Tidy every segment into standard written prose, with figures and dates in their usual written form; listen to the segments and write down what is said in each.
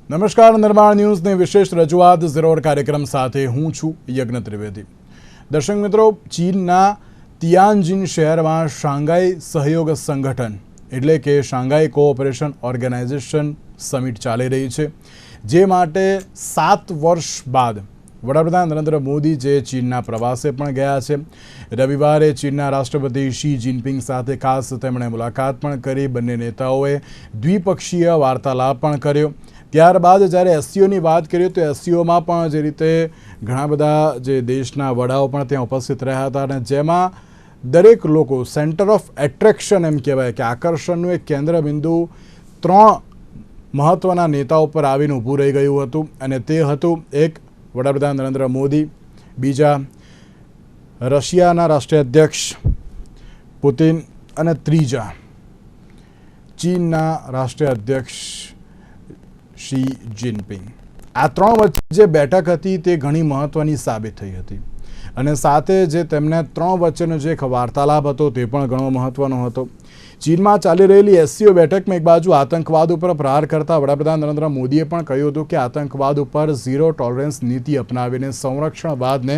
નમસ્કાર, નિર્માણ ન્યૂઝની વિશેષ રજૂઆત ઝીરોર કાર્યક્રમ સાથે હું છું યજ્ઞ ત્રિવેદી. દર્શક મિત્રો, ચીનના તિયાનજિન શહેરમાં શાંઘાઈ સહયોગ સંગઠન એટલે કે શાંઘાઈ કોઓપરેશન ઓર્ગેનાઇઝેશન સમિટ ચાલી રહી છે, જે માટે 7 વર્ષ બાદ વડાપ્રધાન નરેન્દ્ર મોદી જે ચીનના પ્રવાસે પણ ગયા છે. રવિવારે ચીનના રાષ્ટ્રપતિ શી જિનપિંગ સાથે ખાસ તેમણે મુલાકાત પણ કરી. બંને નેતાઓએ દ્વિપક્ષીય વાર્તાલાપ પણ કર્યો. ત્યારબાદ જ્યારે એસસીઓની વાત કરીએ તો એસસીઓમાં પણ જે રીતે ઘણા બધા જે દેશના વડાઓ પણ ત્યાં ઉપસ્થિત રહ્યા હતા, અને જેમાં દરેક લોકો સેન્ટર ઓફ એટ્રેક્શન એમ કહેવાય કે આકર્ષણનું એક કેન્દ્રબિંદુ 3 મહત્ત્વના નેતાઓ પર આવીને ઊભું રહી ગયું હતું, અને તે હતું એક વડાપ્રધાન નરેન્દ્ર મોદી, બીજા રશિયાના રાષ્ટ્રીય અધ્યક્ષ પુતિન, અને ત્રીજા ચીનના રાષ્ટ્રીય અધ્યક્ષ શી જિનપિંગ. આ 3 વચ્ચે જે બેઠક હતી તે ઘણી મહત્ત્વની સાબિત થઈ હતી, અને સાથે જે તેમને 3 વચ્ચેનો જે વાર્તાલાપ હતો તે પણ ઘણો મહત્ત્વનો હતો. ચીનમાં ચાલી રહેલી એસસીઓ બેઠકમાં એક બાજુ આતંકવાદ ઉપર પ્રહાર કરતા વડાપ્રધાન નરેન્દ્ર મોદીએ પણ કહ્યું હતું કે આતંકવાદ ઉપર ઝીરો ટોલરન્સ નીતિ અપનાવીને સંરક્ષણવાદને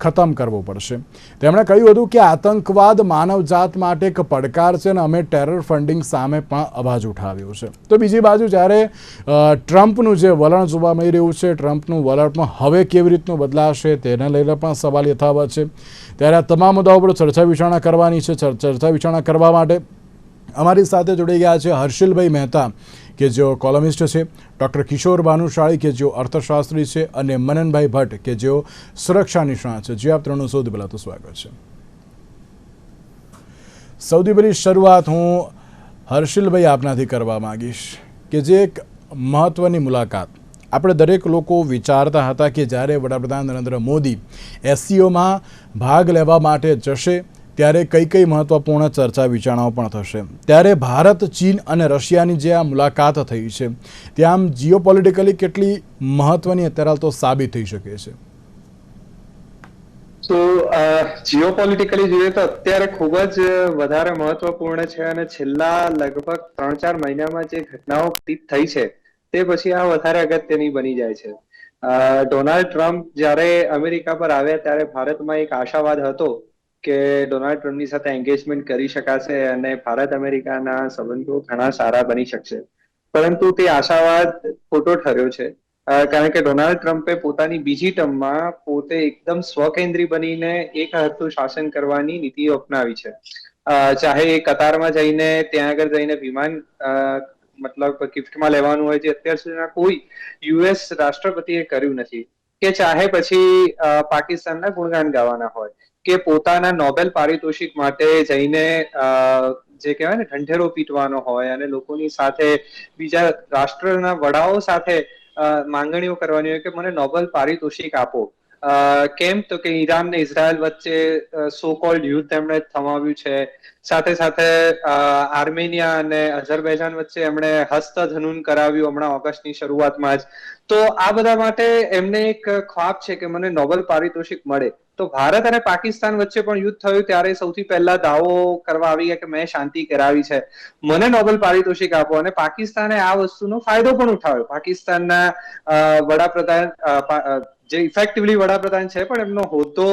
ખતમ કરવો પડશે. તેમણે કહ્યું હતું કે આતંકવાદ માનવજાત માટે એક પડકાર છે, અને અમે ટેરર ફંડિંગ સામે પણ અવાજ ઉઠાવ્યો છે. તો બીજી બાજુ જ્યારે ટ્રમ્પનું જે વલણ જોવા મળી રહ્યું છે, ટ્રમ્પનું વલણ પણ હવે કેવી રીતનું બદલાશે તેને લઈને પણ સવાલ યથાવત છે. ત્યારે આ તમામ મુદ્દાઓ પર ચર્ચા વિચારણા કરવાની છે. ચર્ચા વિચારણા કરવા માટે અમારી સાથે જોડાઈ ગયા છે હર્ષિલભાઈ મહેતા, કે જેઓ કોલમિસ્ટ છે, ડૉક્ટર કિશોર ભાનુશાળી, કે જેઓ અર્થશાસ્ત્રી છે, અને મનનભાઈ ભટ્ટ, કે જેઓ સુરક્ષા નિષ્ણાત છે. જે આપ ત્રણનું સૌથી પહેલાં તો સ્વાગત છે. સૌથી પહેલી શરૂઆત હું હર્ષિલભાઈ આપનાથી કરવા માગીશ, કે જે એક મહત્ત્વની મુલાકાત આપણે દરેક લોકો વિચારતા હતા કે જ્યારે વડાપ્રધાન નરેન્દ્ર મોદી એસસીઓમાં ભાગ લેવા માટે જશે ત્યારે કઈ કઈ મહત્વપૂર્ણ ચર્ચા વિચારણાઓ પણ થશે. ત્યારે ભારત, ચીન અને રશિયાની જે આ મુલાકાત થઈ છે ત્યાં આમ જીઓપોલિટિકલી કેટલી મહત્વની અત્યારે તો સાબિત થઈ શકે છે? તો જીઓપોલિટિકલી જોઈએ તો અત્યારે ખૂબ જ વધારે મહત્વપૂર્ણ છે, અને છેલ્લા લગભગ 3-4 મહિનામાં જે ઘટનાઓ થઈ છે તે પછી આ વધારે અગત્યની બની જાય છે. ડોનાલ્ડ ટ્રમ્પ જ્યારે અમેરિકા પર આવ્યા ત્યારે ભારતમાં એક આશાવાદ હતો કે ડોનાલ્ડ ટ્રમ્પની સાથે એન્ગેજમેન્ટ કરી શકાશે અને ભારત અમેરિકાના સંબંધો ઘણા સારા બની શકશે. પરંતુ તે આશાવાદ ખોટો ઠર્યો છે, કારણ કે ડોનાલ્ડ ટ્રમ્પે પોતાની બીજી ટર્મમાં પોતે એકદમ સ્વકેન્દ્રી બનીને એક હસ્તું શાસન કરવાની નીતિઓ અપનાવી છે. ચાહે એ કતારમાં જઈને ત્યાં આગળ જઈને વિમાન મતલબ ગિફ્ટમાં લેવાનું હોય, જે અત્યાર સુધીના કોઈ યુએસ રાષ્ટ્રપતિએ કર્યું નથી, કે ચાહે પછી પાકિસ્તાનના ગુણગાન ગાવાના હોય, કે પોતાના નોબેલ પારિતોષિક માટે જઈને જે કહેવાય ને ઢંઢેરો પીટવાનો હોય, અને લોકોની સાથે બીજા રાષ્ટ્રના વડાઓ સાથે માંગણીઓ કરવાની હોય કે મને નોબેલ પારિતોષિક આપો. કેમ? તો કે ઈરાન ને ઇઝરાયલ વચ્ચે સો કોલ્ડ યુદ્ધ એમણે થમાવ્યું છે. સાથે સાથે આર્મેનિયા અને અઝરબૈજાન વચ્ચે એમણે હસ્તધનુન કરાવ્યું હમણાં ઓગસ્ટની શરૂઆતમાં જ. તો આ બધા માટે એમને એક ખ્વાબ છે કે મને નોબેલ પારિતોષિક મળે. તો ભારત અને પાકિસ્તાન વચ્ચે પણ યુદ્ધ થયું ત્યારે સૌથી પહેલા દાવો કરવા આવી ગયા કે મેં શાંતિ કરાવી છે, મને નોબેલ પારિતોષિક આપો. અને પાકિસ્તાને આ વસ્તુનો ફાયદો પણ ઉઠાવ્યો. પાકિસ્તાનના વડાપ્રધાન, જે ઇફેક્ટિવલી વડાપ્રધાન છે પણ એમનો હોદ્દો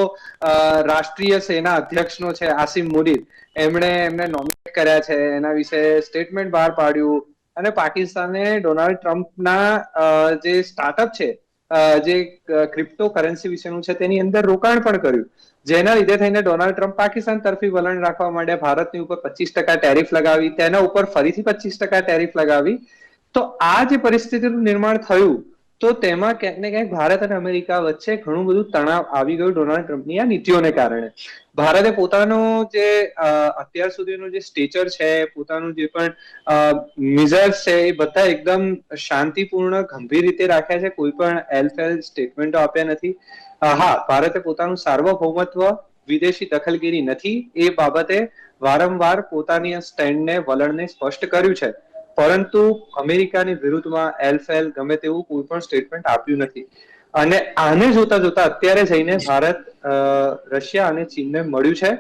રાષ્ટ્રીય સેના અધ્યક્ષનો છે, આસિમ મુનીર, એમને નોમિનેટ કર્યા છે, એના વિશે સ્ટેટમેન્ટ બહાર પાડ્યું. અને પાકિસ્તાને ડોનાલ્ડ ટ્રમ્પના જે સ્ટાર્ટઅપ છે, જે ક્રિપ્ટો કરન્સી વિશેનું છે, તેની અંદર રોકાણ પણ કર્યું, જેના લીધે થઈને ડોનાલ્ડ ટ્રમ્પ પાકિસ્તાન તરફી વલણ રાખવા માંડ્યા. ભારતની ઉપર 25% ટેરિફ લગાવી, તેના ઉપર ફરીથી 25% ટેરિફ લગાવી. તો આ જે પરિસ્થિતિનું નિર્માણ થયું, તો તેમાં ક્યાંક ને ક્યાંક ભારત અને અમેરિકા વચ્ચે ઘણું બધું તણાવ આવી ગયું ડોનાલ્ડ ટ્રમ્પની આ નીતિઓને કારણે. ભારતે પોતાનું જે અત્યાર સુધીનું જે સ્ટેચર છે, પોતાનું જે પણ મિઝાજ છે, એ બધા એકદમ શાંતિપૂર્ણ ગંભીર રીતે રાખ્યા છે. કોઈ પણ એલફેલ સ્ટેટમેન્ટો આપ્યા નથી. હા, ભારતે પોતાનું સાર્વભૌમત્વ, વિદેશી દખલગીરી નથી, એ બાબતે વારંવાર પોતાની સ્ટેન્ડને, વલણને સ્પષ્ટ કર્યું છે. પરંતુ અમેરિકાની વિરુદ્ધમાં એલફેલ ગમે તેવું કોઈ પણ સ્ટેટમેન્ટ આપ્યું નથી. અને આને જોતા જોતા અત્યારે જઈને ભારત રશિયા અને ચીનને મળ્યું છે.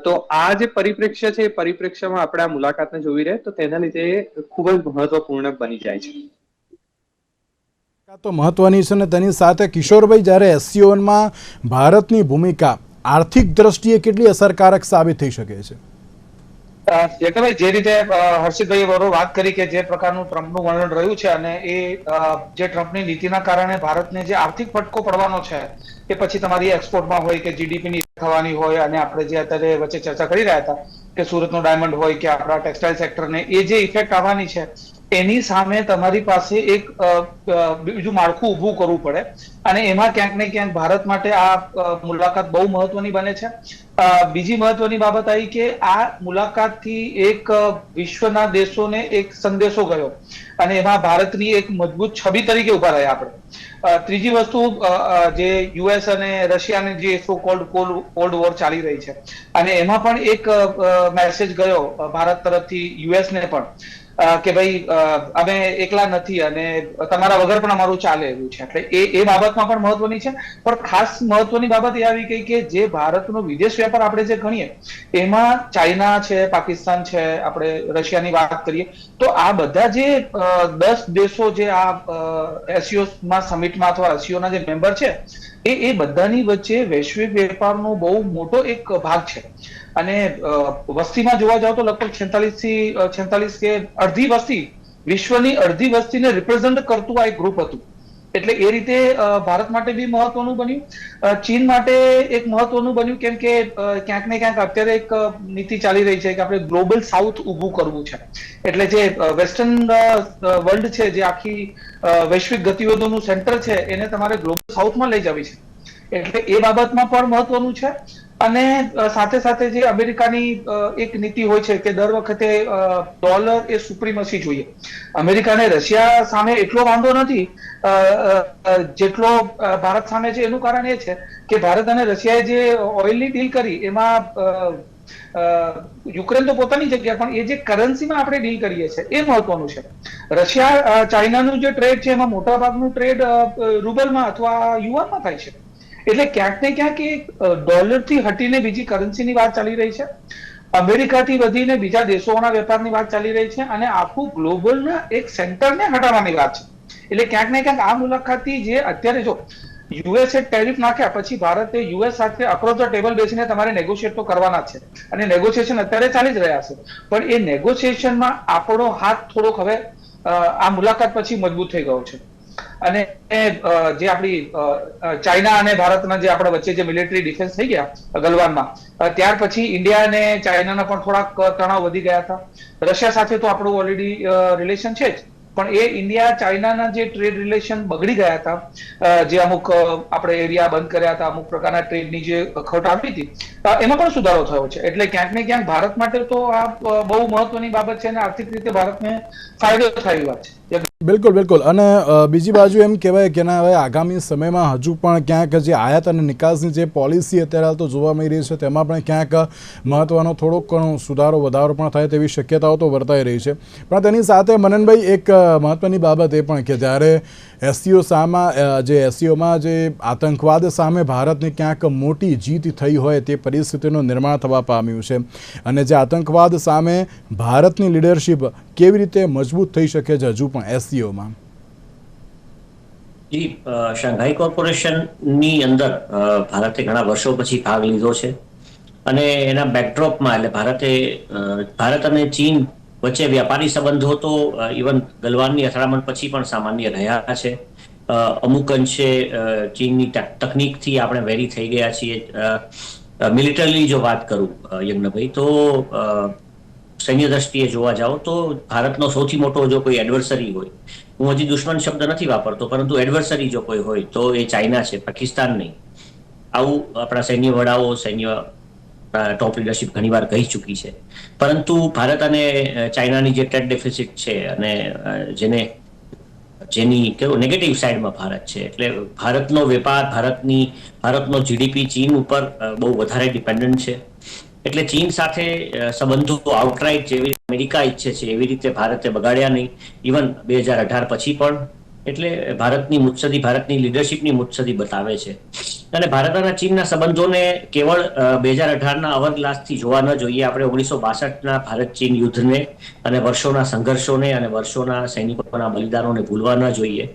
તો આ જે પરિપ્રેક્ષ્ય છે, એ પરિપ્રેક્ષ્યમાં આપણે આ મુલાકાતને જોવી રહે તો તેના લીધે ખૂબ જ મહત્વપૂર્ણ બની જાય છે. તો મહત્વની છે ને તેની સાથે કિશોરભાઈ, જ્યારે એસસીઓમાં ભારતની ભૂમિકા આર્થિક દ્રષ્ટિએ કેટલી અસરકારક સાબિત થઈ શકે છે? યજ્ઞભાઈ, જે રીતે હર્ષિતભાઈએ બરોબર વાત કરી કે જે પ્રકારનું ટ્રમ્પનું વર્ણન રહ્યું છે અને એ જે ટ્રમ્પની નીતિના કારણે ભારતને જે આર્થિક ફટકો પડવાનો છે એ પછી તમારી એક્સપોર્ટમાં હોય કે જીડીપીની થવાની હોય, અને આપણે જે અત્યારે વચ્ચે ચર્ચા કરી રહ્યા હતા કે સુરતનો ડાયમંડ હોય કે આપણા ટેક્સટાઇલ સેક્ટરને એ જે ઇફેક્ટ આવવાની છે એની સામે તમારી પાસે એક બીજું માળખું ઊભું કરવું પડે, અને એમાં ક્યાંક ને ક્યાંક ભારત માટે આ મુલાકાત બહુ મહત્વની બને છે. બીજી મહત્વની બાબત આવી કે આ મુલાકાતથી એક વિશ્વના દેશોને એક સંદેશો ગયો અને એમાં ભારતની એક મજબૂત છબી તરીકે ઉભા રહ્યા આપણે. ત્રીજી વસ્તુ, જે યુએસ અને રશિયાની જે સો કોલ્ડ વોર ચાલી રહી છે અને એમાં પણ એક મેસેજ ગયો ભારત તરફથી યુએસને પણ કે ભાઈ અમે એકલા નથી અને તમારા વગર પણ અમારું ચાલે એવું છે. એટલે એ બાબતમાં પણ મહત્વની છે. પણ ખાસ મહત્વની બાબત એ આવી ગઈ કે જે ભારતનો વિદેશ વેપાર આપણે જે ગણીએ એમાં ચાઇના છે, પાકિસ્તાન છે, આપણે રશિયાની વાત કરીએ તો આ બધા જે 10 દેશો જે આ એસસીઓમાં સમિટમાં અથવા એસસીઓના જે મેમ્બર છે એ બધાની વચ્ચે વૈશ્વિક વેપારનો બહુ મોટો એક ભાગ છે. અને વસ્તીમાં જોવા જાવ તો લગભગ 46 કે અડધી વસ્તી, વિશ્વની અડધી વસ્તીને રિપ્રેઝન્ટ કરતું આ એક ગ્રુપ હતું. એટલે એ રીતે ભારત માટે બી મહત્વનું બન્યું. ચીન માટે એક મહત્વનું બન્યું કેમ કે ક્યાંક ને ક્યાંક અત્યારે એક નીતિ ચાલી રહી છે કે આપણે ગ્લોબલ સાઉથ ઊભું કરવું છે. એટલે જે વેસ્ટર્ન વર્લ્ડ છે, જે આખી વૈશ્વિક ગતિવિધિઓનું સેન્ટર છે, એને તમારે ગ્લોબલ સાઉથમાં લઈ જવી છે. એટલે એ બાબતમાં પણ મહત્વનું છે. અને સાથે સાથે જે અમેરિકાની એક નીતિ હોય છે કે દર વખતે ડોલર એ સુપ્રીમસી જોઈએ. અમેરિકાને રશિયા સામે એટલો વાંધો નથી જેટલો ભારત સામે છે. એનું કારણ એ છે કે ભારત અને રશિયાએ જે ઓઇલની ડીલ કરી એમાં યુક્રેન તો પોતાની જગ્યા, પણ એ જે કરન્સીમાં આપણે ડીલ કરીએ છીએ એ મહત્વનું છે. રશિયા ચાઇનાનું જે ટ્રેડ છે એમાં મોટા ભાગનું ટ્રેડ રૂબલમાં અથવા યુઆનમાં થાય છે. એટલે ક્યાંક ને ક્યાંક ડોલરથી હટીને બીજી કરન્સીની વાત ચાલી રહી છે. અમેરિકાથી વધીને બીજા દેશોના વેપારની વાત ચાલી રહી છે અને આખું ગ્લોબલના એક સેન્ટરને હટાવવાની વાત છે. એટલે ક્યાંક ને ક્યાંક આ મુલાકાતથી જે અત્યારે જો યુએસએ ટેરિફ નાખ્યા પછી ભારતે યુએસ સાથે અક્રોસ ધ ટેબલ બેસીને તમારે નેગોશિએટ તો કરવાના છે અને નેગોશિએશન અત્યારે ચાલી જ રહ્યા છે. પણ એ નેગોશિએશનમાં આપણો હાથ થોડોક હવે આ મુલાકાત પછી મજબૂત થઈ ગયો છે. અને જે આપણી ચાઇના અને ભારતના જે આપણા વચ્ચે જે મિલિટરી ડિફેન્સ થઈ ગયા ગલવાનમાં, ત્યાર પછી ઇન્ડિયા અને ચાઇનાના પણ થોડાક તણાવ વધી ગયા હતા. રશિયા સાથે તો આપણું ઓલરેડી રિલેશન છે જ, પણ એ ઇન્ડિયા ચાઇનાના જે ટ્રેડ રિલેશન બગડી ગયા હતા, જે અમુક આપણે એરિયા બંધ કર્યા હતા, અમુક પ્રકારના ટ્રેડની જે ખોટ આવી હતી, એમાં પણ સુધારો થયો છે. એટલે ક્યાંક ને ક્યાંક ભારત માટે તો આ બહુ મહત્વની બાબત છે અને આર્થિક રીતે ભારતને ફાયદો થાય એવી વાત છે. બિલકુલ બિલકુલ. અને બીજી બાજુ એમ કહેવાય કે ના, હવે આગામી સમયમાં હજુ પણ ક્યાંક જે આયાત અને નિકાસની જે પોલિસી અત્યારે હાલ તો જોવા મળી રહી છે તેમાં પણ ક્યાંક મહત્વનો થોડોક ઘણો સુધારો વધારો પણ થાય તેવી શક્યતાઓ તો વર્તાઈ રહી છે. પણ તેની સાથે મનનભાઈ, એક મહત્વની બાબત એ પણ કે જ્યારે એસસીઓમાં જે આતંકવાદ સામે ભારતને ક્યાંક મોટી જીત થઈ હોય તે પરિસ્થિતિનું નિર્માણ થવા પામ્યું છે, અને જે આતંકવાદ સામે ભારતની લીડરશિપ કેવી રીતે મજબૂત થઈ શકે છે હજુ પણ એસસીઓમાં? જી, શાંઘાઈ કોર્પોરેશનની અંદર ભારતે ઘણા વર્ષો પછી ભાગ લીધો છે અને એના બેકડ્રોપમાં એટલે ભારત અને ચીન વચ્ચે વ્યાપારી સંબંધો તો ઇવન ગલવાનની અથડામણ પછી પણ સામાન્ય રહ્યા છે. અમુક અંશે ચીનની તકનીકથી આપણે વેરી થઈ ગયા છીએ. મિલિટરીલી જો વાત કરું યજ્ઞભાઈ, તો સૈન્ય દ્રષ્ટિએ જોવા જાઓ તો ભારતનો સૌથી મોટો જો કોઈ એડવર્સરી હોય, હું હજી દુશ્મન શબ્દ નથી વાપરતો, પરંતુ એડવર્સરી જો કોઈ હોય તો એ ચાઇના છે, પાકિસ્તાન નહીં. આવું આપણા સૈન્ય વડાઓ, સૈન્ય ટોપ લીડરશિપ ઘણીવાર કહી ચૂકી છે. પરંતુ ભારત અને ચાઇનાની જે ટ્રેડ ડેફિસિટ છે અને જેની કેવું નેગેટિવ સાઈડમાં ભારત છે, એટલે ભારતનો વેપાર, ભારતનો જીડીપી ચીન ઉપર બહુ વધારે ડિપેન્ડન્ટ છે. એટલે ચીન સાથે સંબંધો આઉટરાઇટ જેવી અમેરિકા ઈચ્છે છે એવી રીતે ભારતે બગાડ્યા નહીં, ઇવન 2018 પછી પણ. એટલે ભારતની મુત્સદી, ભારતની લીડરશિપની મુત્સદી બતાવે છે. અને ભારત અને ચીનના સંબંધોને કેવળ 2018ના અવરગ્લાસથી જોવા ન જોઈએ. આપણે 1962ના ભારત ચીન યુદ્ધને અને વર્ષોના સંઘર્ષોને અને વર્ષોના સૈનિકોના બલિદાનોને ભૂલવા ન જોઈએ.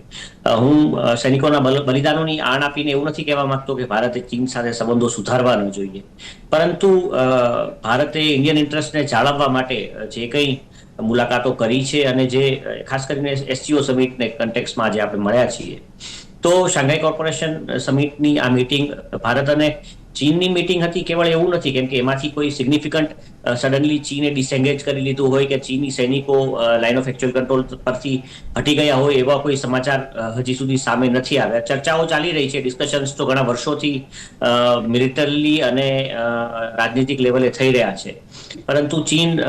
હું સૈનિકોના બલિદાનોની આણ આપીને એવું નથી કહેવા માંગતો કે ભારતે ચીન સાથે સંબંધો સુધારવા ન જોઈએ, પરંતુ ભારતે ઇન્ડિયન ઇન્ટરેસ્ટને જાળવવા માટે જે કંઈ મુલાકાતો કરી છે અને જે ખાસ કરીને SCO સમિટને કન્ટેક્સમાં આજે આપણે મળ્યા છીએ, તો શાંઘાઈ કોર્પોરેશન સમિટની આ મીટિંગ ભારત અને ચીનની મીટિંગ હતી કેવળ એવું નથી, કેમ કે એમાંથી કોઈ સિગ્નિફિકન્ટ સડનલી ચીને ડિસએંગેજ કરી લીધું હોય કે ચીની સૈનિકો લાઇન ઓફ એકચ્યુઅલ કંટ્રોલ પરથી હટી ગયા હોય એવા કોઈ સમાચાર હજી સુધી સામે નથી આવ્યા. ચર્ચાઓ ચાલી રહી છે, ડિસ્કશન્સ તો ઘણા વર્ષોથી મિલિટરી અને રાજનીતિક લેવલે થઈ રહ્યા છે, પરંતુ ચીન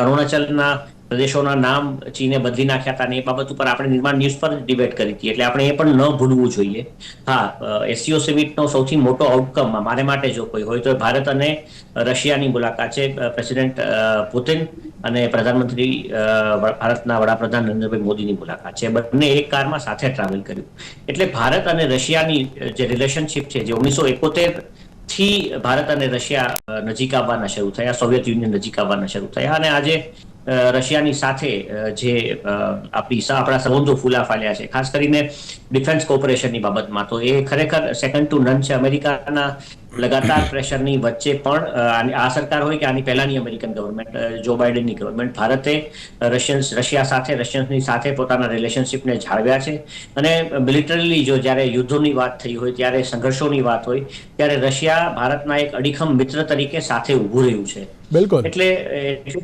અરુણાચલના પ્રદેશોના નામ ચીને બદલી નાખ્યા હતા અને એ બાબત ઉપર આપણે નિર્માણ ન્યૂઝ પર ડિબેટ કરી હતી, એટલે આપણે એ પણ ન ભૂલવું જોઈએ. હા, SCO સમિટનો સૌથી મોટો આઉટકમ મારે માટે જો કોઈ હોય તો ભારત અને રશિયાની મુલાકાત છે. પ્રેસિડેન્ટ પુતિન અને પ્રધાનમંત્રી ભારતના વડાપ્રધાન નરેન્દ્રભાઈ મોદીની મુલાકાત છે. બંને એક કારમાં સાથે ટ્રાવેલ કર્યું, એટલે ભારત અને રશિયાની જે રિલેશનશિપ છે, જે 1971 થી ભારત અને રશિયા નજીક આવવાના શરૂ થયા, સોવિયત યુનિયન નજીક આવવાના શરૂ થયા, અને આજે રશિયાની સાથે જે આપણા સંબંધો ફૂલા ફાલ્યા છે, ખાસ કરીને ડિફેન્સ કોઓપરેશનની બાબતમાં, તો એ ખરેખર સેકન્ડ ટુ નન છે. અમેરિકાના લગાતાર પ્રેશરની વચ્ચે પણ આ સરકાર હોય કે આની પહેલાની અમેરિકન ગવર્મેન્ટ, જો બાઇડનની ગવર્મેન્ટ, ભારતે રશિયા સાથે, રશિયન્સની સાથે પોતાના રિલેશનશિપને જાળવ્યા છે. અને મિલિટરીલી જો જ્યારે યુદ્ધોની વાત થઈ હોય, ત્યારે સંઘર્ષોની વાત હોય, ત્યારે રશિયા ભારતના એક અડીખમ મિત્ર તરીકે સાથે ઊભું રહ્યું છે. બિલકુલ, એટલે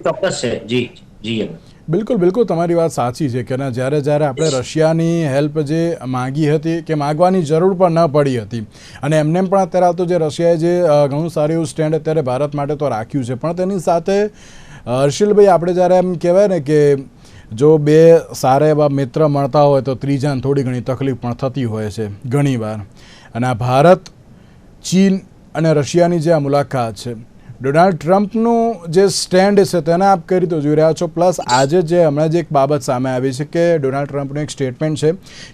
ચોક્કસ છે. જી જી બિલકુલ બિલકુલ, તમારી વાત સાચી છે કે જ્યારે આપણે રશિયાની હેલ્પ જે માગી હતી કે માગવાની જરૂર પણ ન પડી હતી, અને એમને પણ અત્યારે તો જે રશિયાએ જે ઘણું સારું એવું સ્ટેન્ડ અત્યારે ભારત માટે તો રાખ્યું છે, પણ તેની સાથે હર્ષિલભાઈ આપણે જ્યારે એમ કહેવાય ને કે જો બે સારા એવા મિત્ર મળતા હોય તો ત્રીજાને થોડી ઘણી તકલીફ પણ થતી હોય છે ઘણીવાર. અને આ ભારત, ચીન અને રશિયાની જે આ મુલાકાત છે, ડોનાલ્ડ ટ્રમ્પનું જે સ્ટેન્ડ છે તેને આપ કઈ રીતે જોઈ રહ્યા છો? પ્લસ આજે જે હમણાં જે એક બાબત સામે આવી છે કે ડોનાલ્ડ ટ્રમ્પનું એક સ્ટેટમેન્ટ છે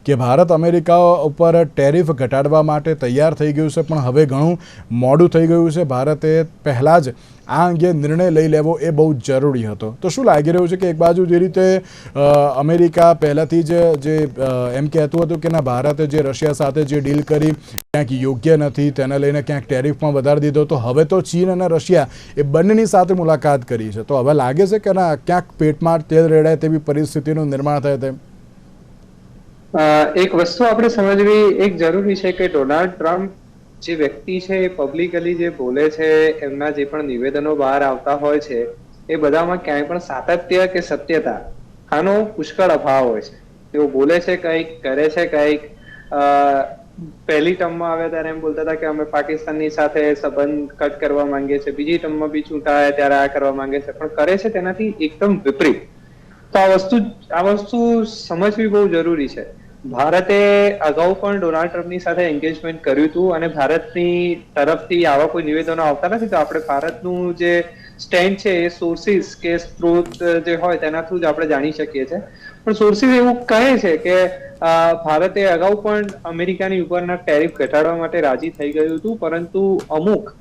કે ભારત અમેરિકા ઉપર ટેરિફ ઘટાડવા માટે તૈયાર થઈ ગયું છે, પણ હવે ઘણું મોડું થઈ ગયું છે. ભારતે પહેલાં જ આ અંગે નિર્ણય લઈ લેવો એ બહુ જરૂરી હતો. તો શું લાગી રહ્યું છે કે એક બાજુ જે રીતે અમેરિકા પહેલાંથી જ જે એમ કહેતું હતું કે ના, ભારતે જે રશિયા સાથે જે ડીલ કરી ક્યાંક યોગ્ય નથી, તેને લઈને ક્યાંક ટેરિફ પણ વધારી દીધો, તો હવે તો ચીન અને રશિયા એ બંનેની સાથે મુલાકાત કરી છે, તો હવે લાગે છે કે ના ક્યાંક પેટમાં તેલ રેડાય તેવી પરિસ્થિતિનું નિર્માણ થાય તેમ? એક વસ્તુ આપણે સમજવી એક જરૂરી છે કે ડોનાલ્ડ ટ્રમ્પ જે વ્યક્તિ છે એ પબ્લિકલી જે બોલે છે, એમના જે પણ નિવેદનો બહાર આવતા હોય છે, એ બધામાં ક્યાંય પણ સાતત્ય કે સત્યતા આનો પુષ્કળ અભાવ હોય છે. તેઓ બોલે છે કંઈક, કરે છે કંઈક. પહેલી ટર્મમાં આવ્યા ત્યારે એમ બોલતા હતા કે અમે પાકિસ્તાનની સાથે સંબંધ કટ કરવા માંગીએ છીએ, બીજી ટર્મમાં બી ચૂંટાયા ત્યારે આ કરવા માંગે છે, પણ કરે છે તેનાથી એકદમ વિપરીત. તો આ વસ્તુ સમજવી બહુ જરૂરી છે. ભારતે અગાઉ પણ ડોનાલ્ડ ટ્રમ્પની સાથે એન્ગેજમેન્ટ કર્યું હતું, અને ભારતની તરફથી આવા કોઈ નિવેદનો આવતા નથી, તો આપણે ભારતનું જે સ્ટેન્ડ છે એ સોર્સિસ કે સ્ત્રોત જે હોય તેના થ્રુ જ આપણે જાણી શકીએ છીએ. પણ સોર્સિસ એવું કહે છે કે ભારતે અગાઉ પણ અમેરિકાની ઉપરના ટેરિફ ઘટાડવા માટે રાજી થઈ ગયું હતું, પરંતુ અમુક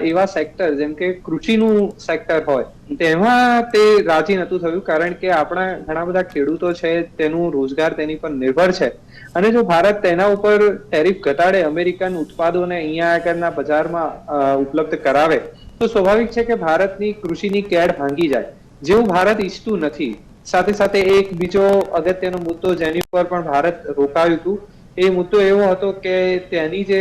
એવા સેક્ટર જેમ કે કૃષિનું સેક્ટર હોય તેમાં તે રાજી નતું થયું, કારણ કે આપણા ઘણા બધા ખેડૂતો છે, તેનું રોજગાર તેની પર નિર્ભર છે, અને જો ભારત તેના ઉપર ટેરિફ ઘટાડે, અમેરિકન ઉત્પાદોને અહીંયા આગળના બજારમાં ઉપલબ્ધ કરાવે, તો સ્વાભાવિક છે કે ભારતની કૃષિની કેડ ભાંગી જાય, જેવું ભારત ઈચ્છતું નથી. સાથે સાથે એક બીજો અગત્યનો મુદ્દો જેની ઉપર પણ ભારત રોકાયું હતું, એ મુદ્દો એવો હતો કે તેની જે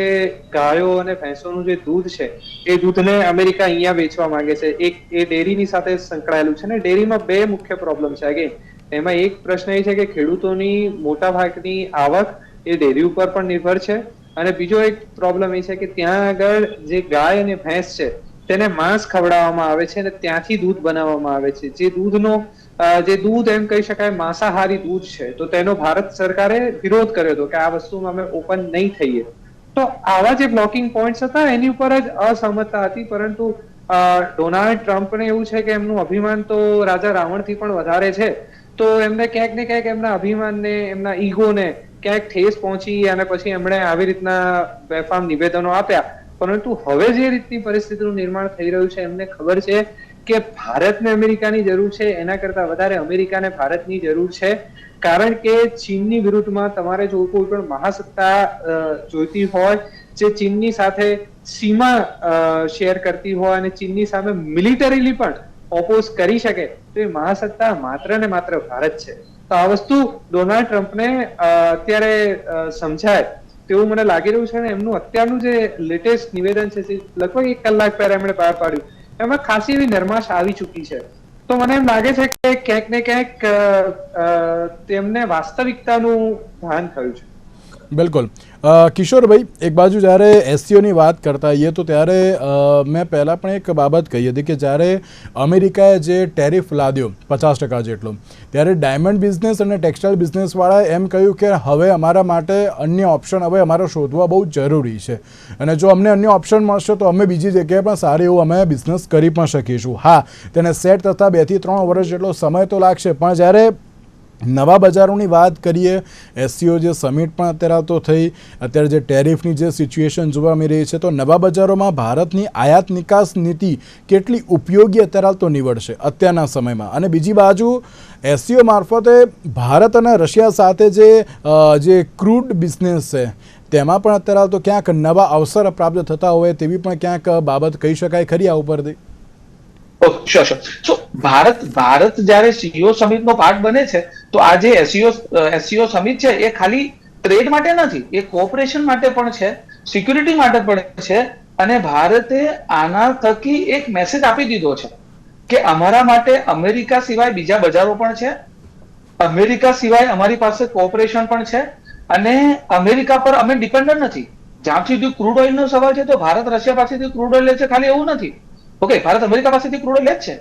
ગાયો અને ભેંસોનું જે દૂધ છે, એ દૂધને અમેરિકા અહીંયા વેચવા માંગે છે. એક એ ડેરીની સાથે સંકળાયેલું છે, ને ડેરીમાં બે મુખ્ય પ્રોબ્લેમ છે. અગેન એમાં એક પ્રશ્ન એ છે કે ખેડૂતોની મોટા ભાગની આવક એ ડેરી ઉપર પણ નિર્ભર છે, અને બીજો એક પ્રોબ્લેમ એ છે કે ત્યાં આગળ જે ગાય અને ભેંસ છે તેને માંસ ખવડાવવામાં આવે છે અને ત્યાંથી દૂધ બનાવવામાં આવે છે. જે દૂધ એમ કહી શકાય માંસાહારી દૂધ છે, તો તેનો ભારત સરકારે વિરોધ કર્યો હતો કે આ વસ્તુમાં અમે ઓપન નહીં થઈએ. તો આવા જે બ્લોકિંગ પોઈન્ટ્સ હતા એની ઉપર જ અસહમતતા હતી. પરંતુ ડોનાલ્ડ ટ્રમ્પને એવું છે કે એમનું અભિમાન તો રાજા રાવણથી પણ વધારે છે, તો એમને ક્યાંક ને ક્યાંક એમના અભિમાનને, એમના ઈગોને ક્યાંક ઠેસ પહોંચી અને પછી એમણે આવી રીતના બેફામ નિવેદનો આપ્યા. પરંતુ હવે જે રીતની પરિસ્થિતિનું નિર્માણ થઈ રહ્યું છે, એમને ખબર છે કે ભારતને અમેરિકાની જરૂર છે, એના કરતા વધારે અમેરિકાને ભારતની જરૂર છે. કારણ કે ચીનની વિરુદ્ધમાં તમારે જો કોઈ પણ મહાસત્તા જોઈતી હોય, જે ચીનની સાથે સીમા શેર કરતી હોય અને ચીનની સામે મિલિટરીલી પણ ઓપોઝ કરી શકે, તો એ મહાસત્તા માત્ર ને માત્ર ભારત છે. તો આ વસ્તુ ડોનાલ્ડ ટ્રમ્પને અત્યારે સમજાય તેવું મને લાગી રહ્યું છે. અને એમનું અત્યારનું જે લેટેસ્ટ નિવેદન છે, લગભગ 1 કલાક પહેલા એમણે બહાર પાડ્યું, એમાં ખાસી એવી નરમાશ આવી ચૂકી છે. તો મને એમ લાગે છે કે ક્યાંક ને ક્યાંક તેમને વાસ્તવિકતાનું ભાન થયું છે. બિલકુલ. કિશોરભાઈ, એક બાજુ જ્યારે એસસીઓની વાત કરતા હોઈએ તો ત્યારે મેં પહેલાં પણ એક બાબત કહી હતી કે જ્યારે અમેરિકાએ જે ટેરિફ લાદ્યો 50% જેટલો, ત્યારે ડાયમંડ બિઝનેસ અને ટેક્સટાઇલ બિઝનેસવાળાએ એમ કહ્યું કે હવે અમારા માટે અન્ય ઓપ્શન હવે અમારે શોધવા બહુ જરૂરી છે, અને જો અમને અન્ય ઓપ્શન મળશે તો અમે બીજી જગ્યાએ પણ સારી એવું અમે બિઝનેસ કરી પણ શકીશું. હા, તેને સેટ થતાં 2 થી 3 વર્ષ જેટલો સમય તો લાગશે, પણ જ્યારે નવા બજારોની વાત કરીએ, એસસીઓ જે સમિટ પણ અત્યારે તો થઈ, અત્યારે જે ટેરિફની જે સિચ્યુએશન જોવા મળી રહી છે, તો નવા બજારોમાં ભારતની આયાત નિકાસ નીતિ કેટલી ઉપયોગી અત્યારે તો નીવડશે અત્યારના સમયમાં. અને બીજી બાજુ એસસીઓ મારફતે ભારત અને રશિયા સાથે જે ક્રૂડ બિઝનેસ છે તેમાં પણ અત્યારે તો ક્યાંક નવા અવસર પ્રાપ્ત થતા હોય તેવી પણ ક્યાંક બાબત કહી શકાય ખરી આ ઉપરથી? ભારત જયારે સીઓ સમિટ નો પાર્ટ બને છે, તો આ જે એસસીઓ સમિટ છે એ ખાલી ટ્રેડ માટે નથી, એ કોઓપરેશન માટે પણ છે, સિક્યુરિટી માટે પણ છે. અને ભારતે આના થકી એક મેસેજ આપી દીધો છે કે અમારા માટે અમેરિકા સિવાય બીજા બજારો પણ છે, અમેરિકા સિવાય અમારી પાસે કોઓપરેશન પણ છે, અને અમેરિકા પર અમે ડિપેન્ડન્ટ નથી. જ્યાં સુધી ક્રૂડ ઓઇલનો સવાલ છે, તો ભારત રશિયા પાસેથી ક્રૂડ ઓઇલ લે છે, ખાલી એવું નથી. ઓકે, ભારત અમેરિકા પાસેથી ક્રૂડ ઓઇલ લે જ છે,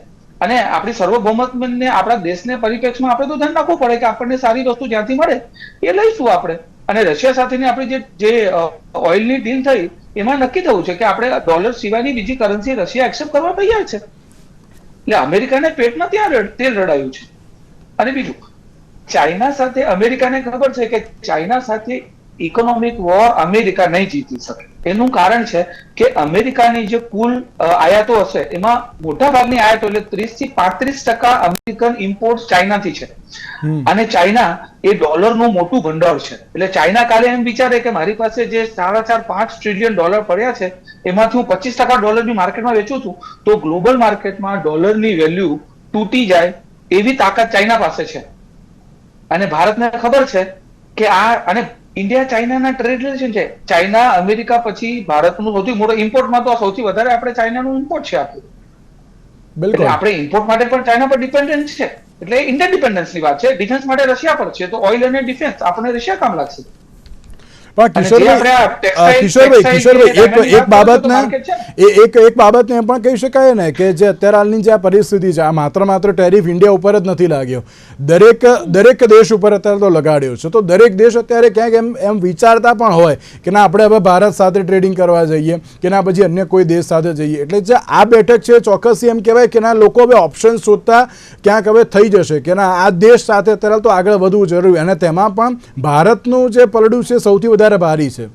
અને આપણી સાર્વભૌમત્વને આપણા દેશને પરિપ્રેક્ષમાં આપણે તો ધ્યાન રાખવું પડે કે આપણને સારી વસ્તુ જ્યાંથી મળે એ લઈશું આપણે. અને રશિયા સાથેની આપણી જે ઓઇલની ડીલ થઈ એમાં નક્કી થયું છે કે આપણે ડોલર સિવાયની બીજી કરન્સી રશિયા એક્સેપ્ટ કરવા તૈયાર છે. એટલે અમેરિકાને પેટમાં ત્યાં તેલ રડાયું છે. અને બીજું, ચાઇના સાથે અમેરિકાને ખબર છે કે ચાઇના સાથે ઇકોનોમિક વોર અમેરિકા નહીં જીતી શકે. એનું કારણ છે કે અમેરિકાની જે કુલ આયાતો હશે એમાં મોટા ભાગની આયાતો એટલે 30 થી 35% અમેરિકન ઇમ્પોર્ટ ચાઇનાથી છે. અને ચાઇના એ ડોલરનું મોટું ભંડોળ છે. એટલે ચાઇના કાલે એમ વિચારે કે મારી પાસે જે 4.5 ટ્રિલિયન ડોલર પડ્યા છે એમાંથી હું 25% ડોલરની માર્કેટમાં વેચું છું, તો ગ્લોબલ માર્કેટમાં ડોલરની વેલ્યુ તૂટી જાય એવી તાકાત ચાઇના પાસે છે. અને ભારતને ખબર છે કે અને ઇન્ડિયા ચાઇનાના ટ્રેડ રિલેશન છે. ચાઇના અમેરિકા પછી ભારતનું સૌથી મોટો ઇમ્પોર્ટમાં તો સૌથી વધારે આપણે ચાઇનાનું ઇમ્પોર્ટ છે આપણું. બિલકુલ, આપણે ઇમ્પોર્ટ માટે પણ ચાઇના પર ડિપેન્ડન્ટ છે. એટલે ઇન્ટરડિપેન્ડન્સની વાત છે. ડિફેન્સ માટે રશિયા પર છે, તો ઓઇલ અને ડિફેન્સ આપણને રશિયા કામ લાગશે. પણ કિશોરભાઈ એક બાબતને એમ પણ કહી શકાય ને કે જે અત્યારે હાલની જે આ પરિસ્થિતિ છે, આ માત્ર ટેરિફ ઇન્ડિયા ઉપર જ નથી લાગ્યો, દરેક દેશ ઉપર અત્યારે તો લગાડ્યો છે. તો દરેક દેશ અત્યારે ક્યાંક એમ વિચારતા પણ હોય કે ના આપણે હવે ભારત સાથે ટ્રેડિંગ કરવા જઈએ કે ના પછી અન્ય કોઈ દેશ સાથે જઈએ. એટલે જે આ બેઠક છે ચોક્કસ એમ કહેવાય કે ના લોકો હવે ઓપ્શન શોધતા ક્યાંક હવે થઈ જશે કે ના આ દેશ સાથે અત્યારે તો આગળ વધવું જરૂરી, અને તેમાં પણ ભારતનું જે પલડું છે સૌથી વધારે ભારી છે.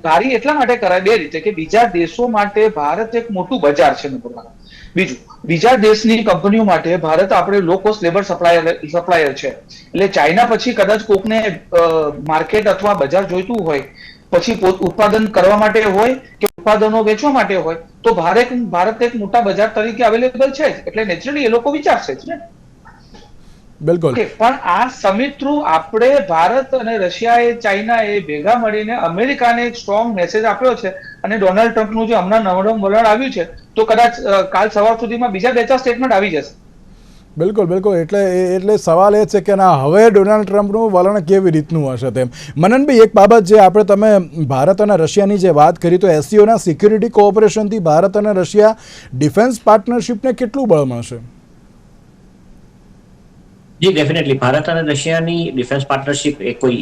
ભારી એટલા માટે કરાય બે રીતે કે બીજા દેશો માટે ભારત એક મોટું બજાર છે. બીજું, બીજા દેશની કંપનીઓ માટે ભારત આપણે લો કોસ્ટ લેબર સપ્લાયર છે. એટલે ચાઇના પછી કદાચ કોકને માર્કેટ અથવા બજાર જોઈતું હોય, પછી ઉત્પાદન કરવા માટે હોય કે ઉત્પાદનો વેચવા માટે હોય, તો ભારત એક મોટા બજાર તરીકે અવેલેબલ છે. એટલે નેચરલી એ લોકો વિચારશે જ ને. બિલકુલ. પણ આ સમિટ થ્રુ આપણે ભારત અને રશિયાએ ચાઇનાએ ભેગા મળીને અમેરિકાને એક સ્ટ્રોંગ મેસેજ આપ્યો છે. અને ડોનાલ્ડ ટ્રમ્પનું જે હમણાં નવમ વલણ આવ્યું છે, તો કદાચ કાલ સવાર સુધીમાં બીજા 2-4 સ્ટેટમેન્ટ આવી જશે. બિલકુલ. એટલે સવાલ એ છે કે ના હવે ડોનાલ્ડ ટ્રમ્પનું વલણ કેવી રીતનું હશે તેમ. મનનભાઈ, એક બાબત જે તમે ભારત અને રશિયાની જે વાત કરી, તો એસસીઓના સિક્યુરિટી કોઓપરેશનથી ભારત અને રશિયા ડિફેન્સ પાર્ટનરશિપને કેટલું બળ મળશે? જી ડેફિનેટલી, ભારત અને રશિયાની ડિફેન્સ પાર્ટનરશિપ એ કોઈ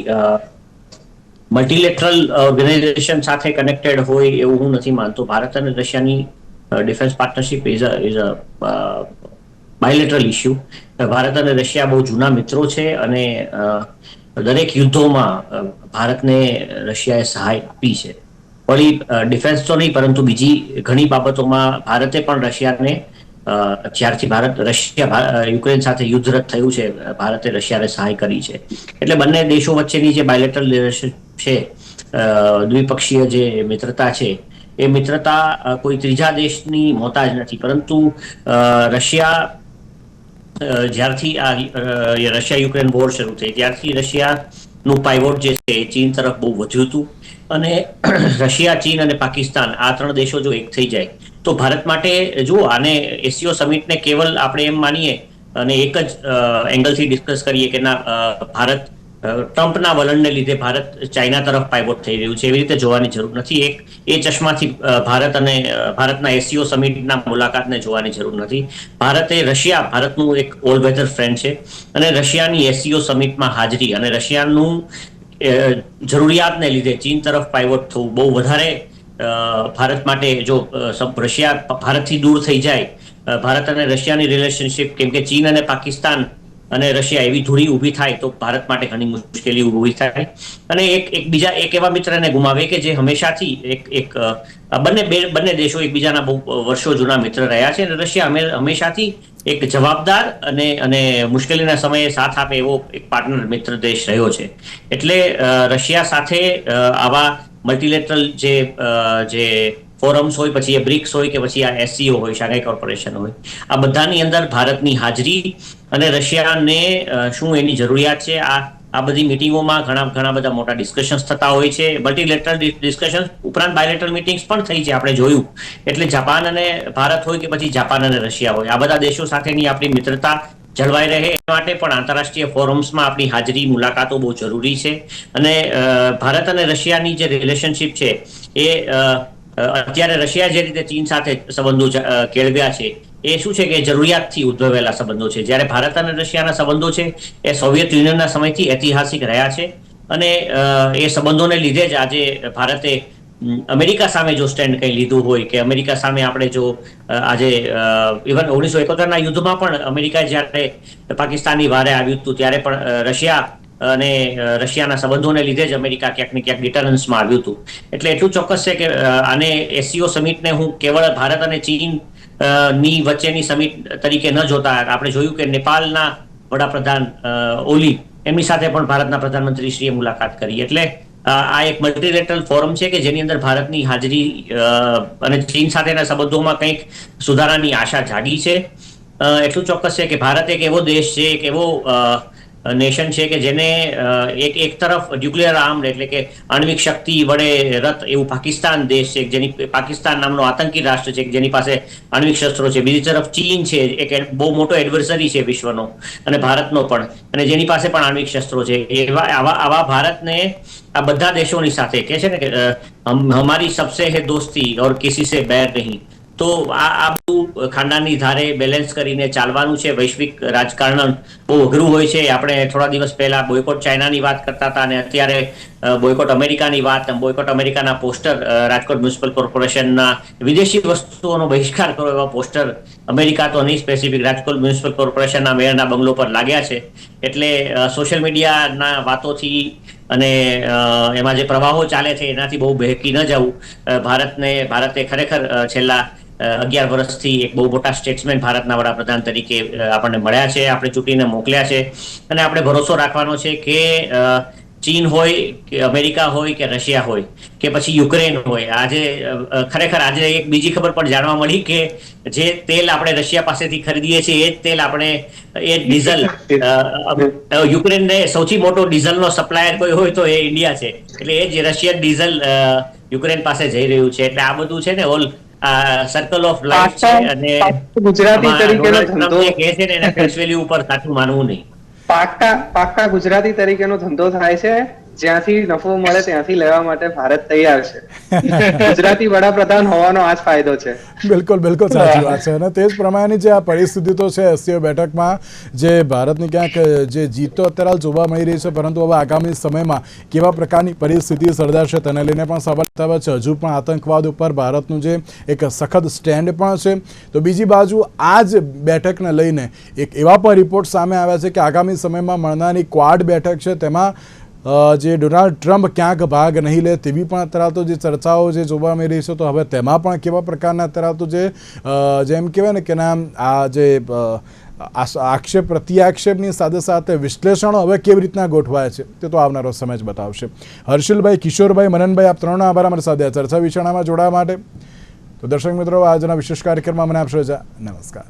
મલ્ટીલેટરલ ઓર્ગેનાઇઝેશન સાથે કનેક્ટેડ હોય એવું હું નથી માનતો. ભારત અને રશિયાની defence partnership is a bilateral issue. Bharat અને રશિયા બહુ જૂના મિત્રો છે અને દરેક યુદ્ધોમાં ભારતને રશિયાએ સહાય આપી છે. વળી ડિફેન્સ તો નહીં, પરંતુ બીજી ઘણી બાબતોમાં ભારતે પણ રશિયાને, જ્યારથી રશિયા યુક્રેન સાથે યુદ્ધ થયું છે, ભારતે રશિયાને સહાય કરી છે. એટલે બંને દેશો વચ્ચેની જે બાયલેટરલ રિલેશન છે, દ્વિપક્ષીય જે મિત્રતા છે, એ મિત્રતા કોઈ ત્રીજા દેશની મોતાજ નથી. પરંતુ રશિયા જ્યારથી આ રશિયા યુક્રેન વોર શરૂ થઈ ત્યારથી રશિયાનું પાઇવોટ જે છે એ ચીન તરફ બહુ વધ્યું હતું. અને રશિયા, ચીન અને પાકિસ્તાન આ 3 દેશો જો એક થઈ જાય તો ભારત માટે, જુઓ, આને એસસીઓ સમિટને કેવલ આપણે એમ માનીએ અને એક જ એંગલથી ડિસ્કસ કરીએ કે ના, ભારત ટ્રમ્પના વલણને લીધે ભારત ચાઇના તરફ પાઇવોટ થઈ રહ્યું છે, એવી રીતે જોવાની જરૂર નથી. એ ચશ્માથી ભારતના એસસીઓ સમિટના મુલાકાતને જોવાની જરૂર નથી. ભારતનું એક ઓલ વેધર ફ્રેન્ડ છે અને રશિયાની એસસીઓ સમિટમાં હાજરી અને રશિયાનું જરૂરિયાતને લીધે ચીન તરફ પાઇવોટ થવું બહુ વધારે ભારત માટે, જો રશિયા ભારતથી દૂર થઈ જાય, ભારત અને રશિયાની રિલેશનશિપ, કેમ કે ચીન અને પાકિસ્તાન અને રશિયા એવી ધૂળી ઊભી થાય તો ભારત માટે ઘણી મુશ્કેલી ઊભી થાય. અને એક એવા મિત્રને ગુમાવે કે જે હંમેશાથી બંને દેશો એકબીજાના બહુ વર્ષો જૂના મિત્ર રહ્યા છે અને રશિયા હંમેશાથી એક જવાબદાર અને મુશ્કેલીના સમયે સાથ આપે એવો એક પાર્ટનર મિત્ર દેશ રહ્યો છે. એટલે રશિયા સાથે આવા મલ્ટીલેટરલ જે ફોરમ્સ હોય, પછી એ બ્રિક્સ હોય કે પછી આ એસસીઓ હોય, શાંઘાઈ કોર્પોરેશન હોય, આ બધાની અંદર ભારતની હાજરી અને રશિયાને શું એની જરૂરિયાત છે, આ બધી મિટિંગોમાં ઘણા બધા મોટા ડિસ્કશન્સ થતા હોય છે. મલ્ટીલેટરલ ડિસ્કશન્સ ઉપરાંત બાયલેટરલ મિટિંગ્સ પણ થઈ છે, આપણે જોયું. એટલે જાપાન અને ભારત હોય કે પછી જાપાન અને રશિયા હોય, આ બધા દેશો સાથેની આપણી મિત્રતા જળવાઈ રહે એ માટે પણ આંતરરાષ્ટ્રીય ફોરમ્સમાં આપણી હાજરી, મુલાકાતો બહુ જરૂરી છે. અને ભારત અને રશિયાની જે રિલેશનશિપ છે એ અત્યારે રશિયા જે રીતે ચીન સાથે સંબંધો કેળવ્યા છે, એ શું છે કે જરૂરિયાતથી ઉદ્ભવેલા સંબંધો છે. જ્યારે ભારત અને રશિયાના સંબંધો છે એ સોવિયત યુનિયનના સમયથી ઐતિહાસિક રહ્યા છે અને એ સંબંધોને લીધે જ આજે ભારતે અમેરિકા સામે જો સ્ટેન્ડ કંઈ લીધું હોય કે અમેરિકા સામે આપણે જો આજે ઇવન 1971ના યુદ્ધમાં પણ અમેરિકા જ્યારે પાકિસ્તાનની વારે આવ્યું હતું ત્યારે પણ રશિયાના સંબંધોને લીધે જ અમેરિકા ક્યાંક ને ક્યાંક ડિટરન્સમાં આવ્યું હતું. એટલે એટલું ચોક્કસ છે કે આને એસસીઓ સમિટને હું કેવળ ભારત અને ચીન ની વચ્ચેની સમિટ તરીકે ન જોતા, આપણે જોયું કે નેપાળના વડાપ્રધાન ઓલી, એમની સાથે પણ ભારતના પ્રધાનમંત્રીશ્રીએ મુલાકાત કરી. એટલે આ એક મલ્ટીલેટરલ ફોરમ છે કે જેની અંદર ભારતની હાજરી અને ચીન સાથેના સંબંધોમાં કંઈક સુધારાની આશા જાગી છે. એટલું ચોક્કસ છે કે ભારત એક એવો દેશ છે, એક એવો નેશન છે કે જેને એક તરફ ન્યુક્લિયર આર્મ્ડ એટલે કે આણ્વિક શક્તિ વડે રત એવું પાકિસ્તાન દેશ છે, જેની પાકિસ્તાન નામનો આતંકી રાષ્ટ્ર છે, જેની પાસે આણ્વિક શસ્ત્રો છે. બીજી તરફ ચીન છે, એક બહુ મોટો એડવર્સરી છે વિશ્વનો અને ભારતનો પણ, અને જેની પાસે પણ આણ્વિક શસ્ત્રો છે. આવા ભારતને આ બધા દેશોની સાથે કહે છે ને કે હમારી સબસે હે દોસ્તી ઓર કિસી સે बैर નહીં. તો આ બધું ખાંડાની ધારે બેલેન્સ કરીને ચાલવાનું છે. વૈશ્વિક રાજકારણ બહુ અઘરું હોય છે. આપણે થોડા દિવસ પહેલા બોયકોટ ચાઇનાની વાત કરતા હતા અને અત્યારે બોયકોટ અમેરિકાની વાત, બોયકોટ અમેરિકાના પોસ્ટર, રાજકોટ મ્યુનિસિપલ કોર્પોરેશનના વિદેશી વસ્તુઓનો બહિષ્કાર કરો એવા પોસ્ટર અમેરિકા તો નહીં, સ્પેસિફિક રાજકોટ મ્યુનિસિપલ કોર્પોરેશનના મેયરના બંગલો પર લાગ્યા છે. એટલે સોશિયલ મીડિયાના વાતોથી અને એમાં જે પ્રવાહો ચાલે છે એનાથી બહુ બહેકી ન જવું. ભારતે ખરેખર છેલ્લા 11 વર્ષથી એક બહુ મોટા સ્ટેટ્સમેન ભારતના વડાપ્રધાન તરીકે આપણને મળ્યા છે, આપણે ચૂંટીને મોકલ્યા છે અને આપણે ભરોસો રાખવાનો છે કે ચીન હોય કે અમેરિકા હોય કે રશિયા હોય કે પછી યુક્રેન હોય, આજે એક બીજી ખબર પણ જાણવા મળી કે જે તેલ આપણે રશિયા પાસેથી ખરીદીએ છીએ એ ડીઝલ યુક્રેનને સૌથી મોટો ડીઝલનો સપ્લાયર કોઈ હોય તો એ ઇન્ડિયા છે. એટલે એ જ રશિયન ડીઝલ યુક્રેન પાસે જઈ રહ્યું છે. એટલે આ બધું છે ને સર્કલ ઓફ લાઈફ છે અને ગુજરાતી તરીકેનો ધંધો કહે છે ને એના ફેસ વેલ્યુ ઉપર સાચું માનવું નહીં. પાક્કા ગુજરાતી તરીકેનો ધંધો થાય છે જ્યાંથી નફો મળે ત્યાંથી લેવા માટે ભારત તૈયાર છે. ગુજરાતી વડાપ્રધાન હોવાનો આ જ ફાયદો છે. બિલકુલ બિલકુલ સાચી વાત છે. અને તે જ પ્રમાણેની જે આ પરિસ્થિતિ તો છે એસસીઓ બેઠકમાં, જે ભારતની ક્યાંક જે જીત તો અત્યારે હાલ જોવા મળી રહી છે, પરંતુ હવે આગામી સમયમાં કેવા પ્રકારની પરિસ્થિતિ સર્જાશે તેને લઈને પણ સવાલ ઉઠાવે છે. હજુ પણ આતંકવાદ ઉપર ભારતનું જે એક સખત સ્ટેન્ડ પણ છે. તો બીજી બાજુ આ જ બેઠકને લઈને એક એવા પણ રિપોર્ટ સામે આવ્યા છે કે આગામી સમયમાં મળનારી ક્વાડ બેઠક છે તેમાં જે ડોનાલ્ડ ટ્રમ્પ ક્યાંક ભાગ નહીં લે તેવી પણ અત્યારે તો જે ચર્ચાઓ જે જોવા મળી રહી છે. તો હવે તેમાં પણ કેવા પ્રકારના અત્યારે તો જેમ કહેવાય ને કે આ જે આક્ષેપ પ્રત્યાક્ષેપની સાથે સાથે વિશ્લેષણો હવે કેવી રીતના ગોઠવાય છે તે તો આવનારો સમય જ બતાવશે. હર્ષિલભાઈ, કિશોરભાઈ, મનનભાઈ, આપ ત્રણનો આભાર અમારી સાથે આ ચર્ચા વિચારણામાં જોડાવા માટે. તો દર્શક મિત્રો, આજના વિશેષ કાર્યક્રમમાં મને આપશો રજા. નમસ્કાર.